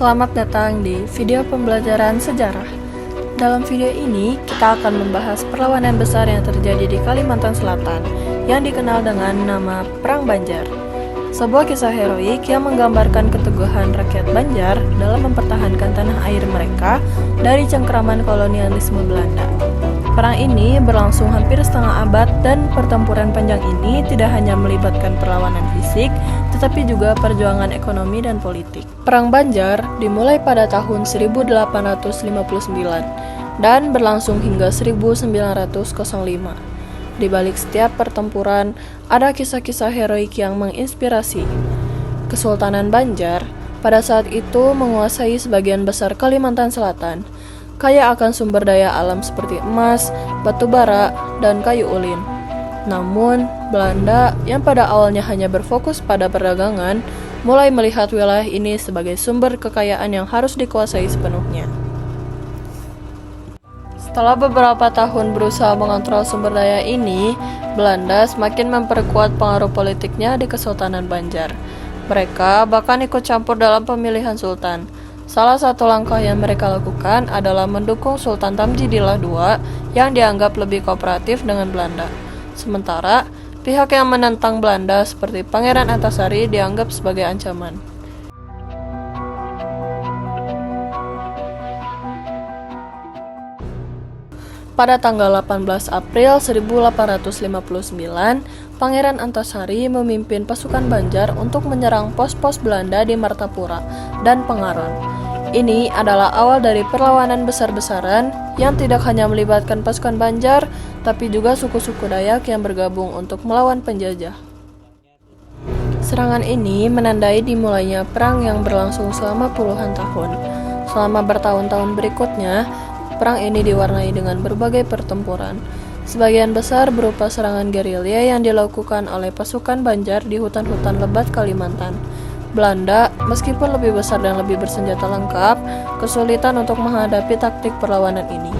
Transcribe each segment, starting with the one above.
Selamat datang di video pembelajaran sejarah. Dalam video ini, kita akan membahas perlawanan besar yang terjadi di Kalimantan Selatan yang dikenal dengan nama Perang Banjar. Sebuah kisah heroik yang menggambarkan keteguhan rakyat Banjar dalam mempertahankan tanah air mereka dari cengkeraman kolonialisme Belanda. Perang ini berlangsung hampir setengah abad dan pertempuran panjang ini tidak hanya melibatkan perlawanan fisik, tetapi juga perjuangan ekonomi dan politik. Perang Banjar dimulai pada tahun 1859 dan berlangsung hingga 1905. Di balik setiap pertempuran, ada kisah-kisah heroik yang menginspirasi. Kesultanan Banjar pada saat itu menguasai sebagian besar Kalimantan Selatan, kaya akan sumber daya alam seperti emas, batu bara, dan kayu ulin. Namun, Belanda yang pada awalnya hanya berfokus pada perdagangan, mulai melihat wilayah ini sebagai sumber kekayaan yang harus dikuasai sepenuhnya. Setelah beberapa tahun berusaha mengontrol sumber daya ini, Belanda semakin memperkuat pengaruh politiknya di Kesultanan Banjar. Mereka bahkan ikut campur dalam pemilihan sultan. Salah satu langkah yang mereka lakukan adalah mendukung Sultan Tamjidillah II yang dianggap lebih kooperatif dengan Belanda. Sementara, pihak yang menentang Belanda seperti Pangeran Antasari dianggap sebagai ancaman. Pada tanggal 18 April 1859, Pangeran Antasari memimpin pasukan Banjar untuk menyerang pos-pos Belanda di Martapura dan Pengaron. Ini adalah awal dari perlawanan besar-besaran yang tidak hanya melibatkan pasukan Banjar, tapi juga suku-suku Dayak yang bergabung untuk melawan penjajah. Serangan ini menandai dimulainya perang yang berlangsung selama puluhan tahun. Selama bertahun-tahun berikutnya, perang ini diwarnai dengan berbagai pertempuran. Sebagian besar berupa serangan gerilya yang dilakukan oleh pasukan Banjar di hutan-hutan lebat Kalimantan. Belanda, meskipun lebih besar dan lebih bersenjata lengkap, kesulitan untuk menghadapi taktik perlawanan ini.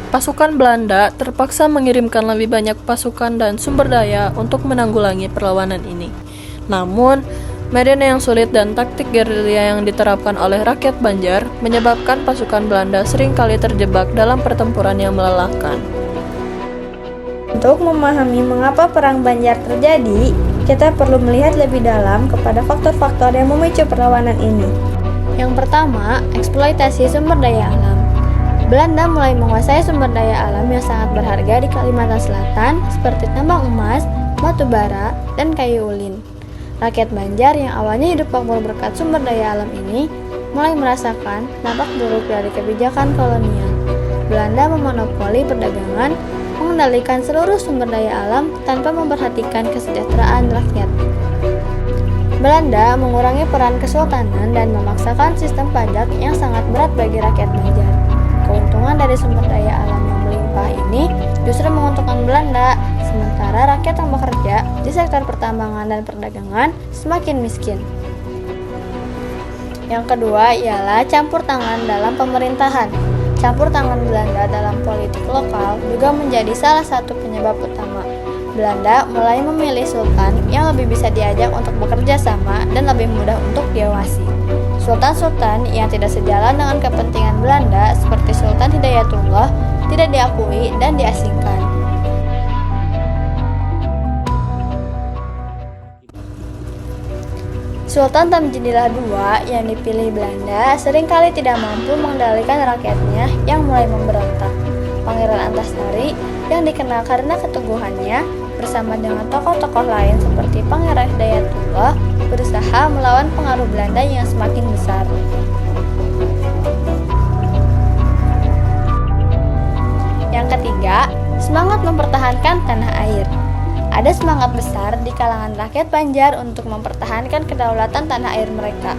Pasukan Belanda terpaksa mengirimkan lebih banyak pasukan dan sumber daya untuk menanggulangi perlawanan ini. Namun, medan yang sulit dan taktik gerilya yang diterapkan oleh rakyat Banjar menyebabkan pasukan Belanda seringkali terjebak dalam pertempuran yang melelahkan. Untuk memahami mengapa Perang Banjar terjadi, kita perlu melihat lebih dalam kepada faktor-faktor yang memicu perlawanan ini. Yang pertama, eksploitasi sumber daya alam. Belanda mulai menguasai sumber daya alam yang sangat berharga di Kalimantan Selatan seperti tambang emas, batu bara, dan kayu ulin. Rakyat Banjar yang awalnya hidup makmur berkat sumber daya alam ini mulai merasakan dampak buruk dari kebijakan kolonial. Belanda memonopoli perdagangan, mengendalikan seluruh sumber daya alam tanpa memperhatikan kesejahteraan rakyat. Belanda mengurangi peran kesultanan dan memaksakan sistem pajak yang sangat berat bagi rakyat Banjar. Keuntungan dari sumber daya alam yang melimpah ini justru menguntungkan Belanda, sementara rakyat yang bekerja di sektor pertambangan dan perdagangan semakin miskin. Yang kedua ialah campur tangan dalam pemerintahan. Campur tangan Belanda dalam politik lokal juga menjadi salah satu penyebab utama. Belanda mulai memilih sultan yang lebih bisa diajak untuk bekerja sama dan lebih mudah untuk diawasi. Sultan-sultan yang tidak sejalan dengan kepentingan Belanda seperti Sultan Hidayatullah tidak diakui dan diasingkan. Sultan Tamjidillah II yang dipilih Belanda seringkali tidak mampu mengendalikan rakyatnya yang mulai memberontak. Pangeran Antasari yang dikenal karena keteguhannya bersama dengan tokoh-tokoh lain seperti Pangeran Hidayatullah berusaha melawan pengaruh Belanda yang semakin besar. Yang ketiga, semangat mempertahankan tanah air. Ada semangat besar di kalangan rakyat Banjar untuk mempertahankan kedaulatan tanah air mereka.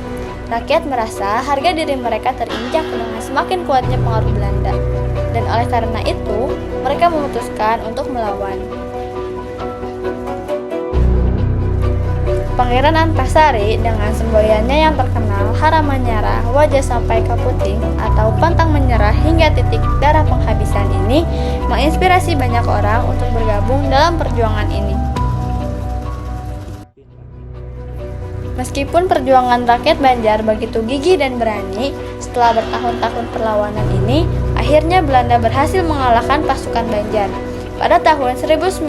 Rakyat merasa harga diri mereka terinjak dengan semakin kuatnya pengaruh Belanda, dan oleh karena itu, mereka memutuskan untuk melawan. Pangeran Antasari dengan semboyannya yang terkenal Haramanyara wajah sampai kaputing atau pantang menyerah hingga titik darah penghabisan ini menginspirasi banyak orang untuk bergabung dalam perjuangan ini. Meskipun perjuangan rakyat Banjar begitu gigih dan berani, setelah bertahun-tahun perlawanan ini, akhirnya Belanda berhasil mengalahkan pasukan Banjar. Pada tahun 1905,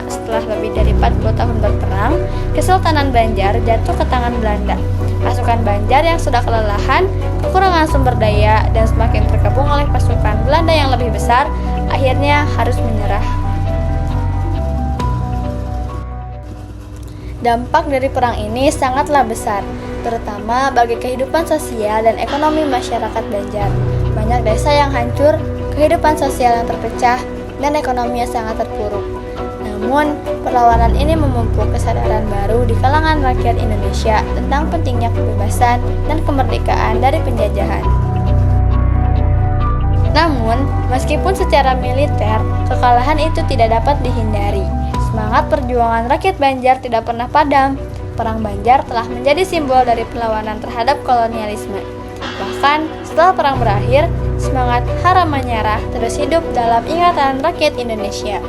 setelah lebih dari 40 tahun berperang, Kesultanan Banjar jatuh ke tangan Belanda. Pasukan Banjar yang sudah kelelahan, kekurangan sumber daya, dan semakin terkepung oleh pasukan Belanda yang lebih besar, akhirnya harus menyerah. Dampak dari perang ini sangatlah besar, terutama bagi kehidupan sosial dan ekonomi masyarakat Banjar. Banyak desa yang hancur, kehidupan sosial yang terpecah, dan ekonominya sangat terpuruk. Namun, perlawanan ini memupuk kesadaran baru di kalangan rakyat Indonesia tentang pentingnya kebebasan dan kemerdekaan dari penjajahan. Namun, meskipun secara militer, kekalahan itu tidak dapat dihindari. Semangat perjuangan rakyat Banjar tidak pernah padam. Perang Banjar telah menjadi simbol dari perlawanan terhadap kolonialisme. Bahkan, setelah perang berakhir, semangat haram menyerah terus hidup dalam ingatan rakyat Indonesia.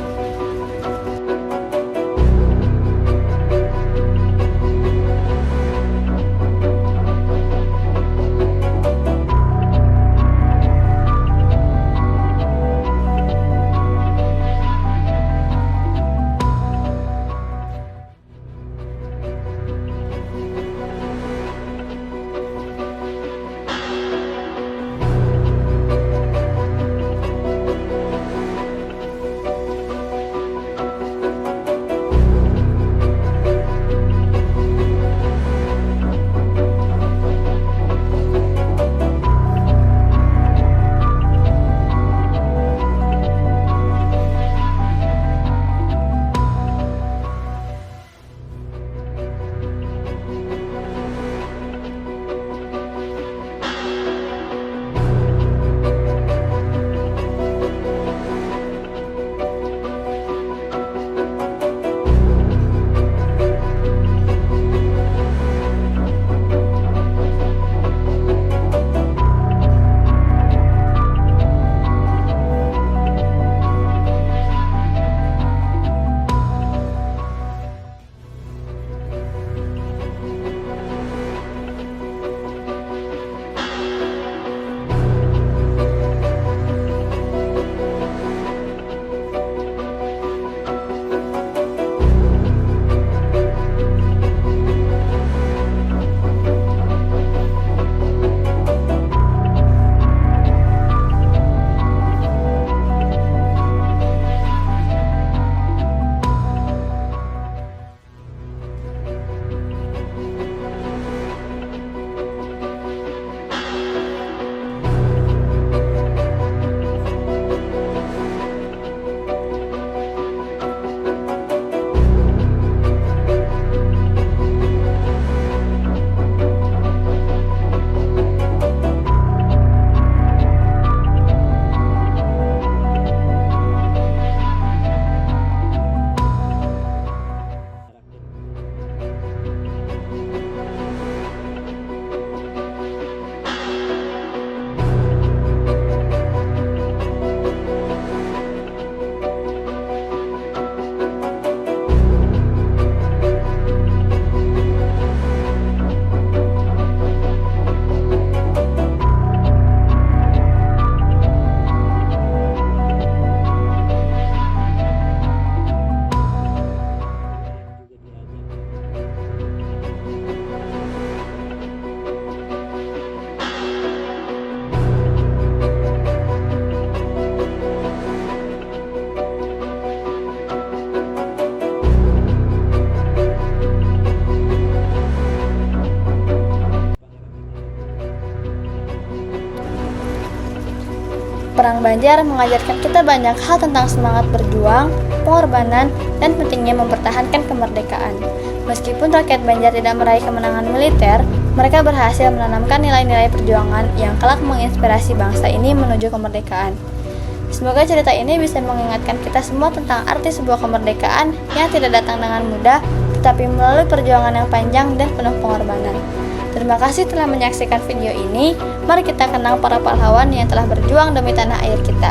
Perang Banjar mengajarkan kita banyak hal tentang semangat berjuang, pengorbanan, dan pentingnya mempertahankan kemerdekaan. Meskipun rakyat Banjar tidak meraih kemenangan militer, mereka berhasil menanamkan nilai-nilai perjuangan yang kelak menginspirasi bangsa ini menuju kemerdekaan. Semoga cerita ini bisa mengingatkan kita semua tentang arti sebuah kemerdekaan yang tidak datang dengan mudah, tetapi melalui perjuangan yang panjang dan penuh pengorbanan. Terima kasih telah menyaksikan video ini. Mari kita kenang para pahlawan yang telah berjuang demi tanah air kita.